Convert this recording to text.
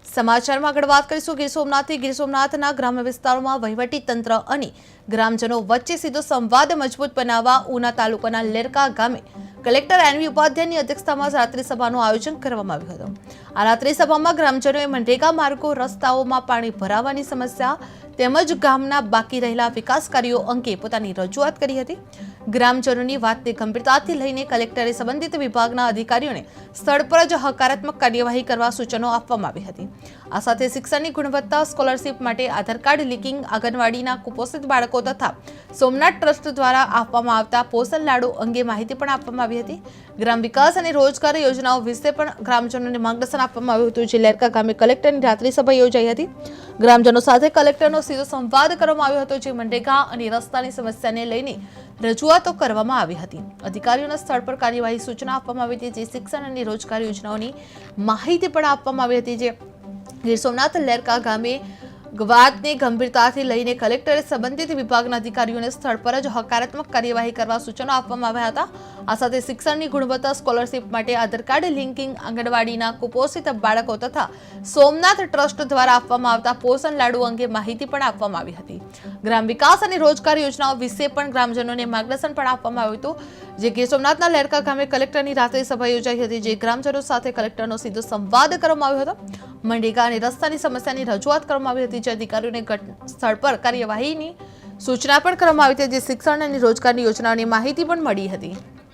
સમાચારમાં આગળ વાત કરીશું ગીર સોમનાથથી। ગીર સોમનાથના ગ્રામ્ય વિસ્તારોમાં વહીવટી તંત્ર અને ગ્રામજનો વચ્ચે સીધો સંવાદ મજબૂત બનાવવા ઉના તાલુકાના લેરકા ગામે કલેક્ટર એનવી ઉપાધ્યાયની અધ્યક્ષતામાં રાત્રિ સભાનું આયોજન કરવામાં આવ્યું હતું। આ રાત્રિ સભામાં ગ્રામજનોએ મનરેગા માર્ગો, રસ્તાઓમાં પાણી ભરાવાની સમસ્યા તેમજ ગામના બાકી રહેલા વિકાસ કાર્યો અંગે પોતાની રજૂઆત કરી હતી। ગ્રામજનોની વાતને ગંભીરતાથી લઈને કલેક્ટરે સંબંધિત વિભાગના અધિકારીઓને સ્થળ પર જ હકારાત્મક કાર્યવાહી કરવા સૂચનો આપવામાં આવી હતી। આ સાથે શિક્ષણની ગુણવત્તા, સ્કોલરશીપ માટે આધાર કાર્ડ લિંકિંગ, આંગણવાડીના કુપોષિત બાળકો તથા સોમનાથ ટ્રસ્ટ દ્વારા આપવામાં આવતા પોષણ લાડુ અંગે માહિતી પણ આપવામાં આવી હતી। ગ્રામ વિકાસ અને રોજગાર યોજનાઓ વિશે પણ ગ્રામજનોને માર્ગદર્શન આપવામાં આવ્યું હતું। જે લેરકા ગામે કલેક્ટરની રાત્રિ સભા યોજાઈ હતી। ગ્રામજનો સાથે કલેક્ટરનો સીધો સંવાદ કરવામાં આવ્યો હતો। જે મનરેગા અને રસ્તાની સમસ્યાને લઈને રજૂઆતો કરવામાં આવી હતી। અધિકારીઓના સ્થળ પર કાર્યવાહી સૂચના આપવામાં આવી હતી। જે શિક્ષણ અને રોજગાર યોજનાઓની માહિતી પણ આપવામાં આવી હતી। જે ગીર સોમનાથ લેરકા ગામે વાતને ગંભીરતાથી લઈને કલેક્ટરે સંબંધિત વિભાગના અધિકારીઓને સ્થળ પર જ હકારાત્મક કાર્યવાહી કરવા સૂચનો આપવામાં આવ્યા હતા। આ સાથે શિક્ષણની ગુણવત્તા, સ્કોલરશીપ માટે આધાર કાર્ડ લિંકિંગ, આંગણવાડીના કુપોષિત બાળકો તથા સોમનાથ ટ્રસ્ટ દ્વારા આપવામાં આવતા પોષણ લાડુ અંગે માહિતી પણ આપવામાં આવી હતી। ગ્રામ વિકાસ અને રોજગાર યોજનાઓ વિશે પણ ગ્રામજનોને માર્ગદર્શન પણ આપવામાં આવ્યું હતું। જે ગીર સોમનાથના લેરકા ગામે કલેક્ટરની રાત્રિ સભા યોજાઈ હતી। જે ગ્રામજનો સાથે કલેક્ટરનો સીધો સંવાદ કરવામાં આવ્યો હતો। મનરેગા અને રસ્તાની સમસ્યાની રજૂઆત કરવામાં આવી હતી। જે અધિકારીઓને સ્થળ પર કાર્યવાહીની સૂચના પણ કરવામાં આવી હતી। જે શિક્ષણ અને રોજગારની યોજનાઓની માહિતી પણ મળી હતી।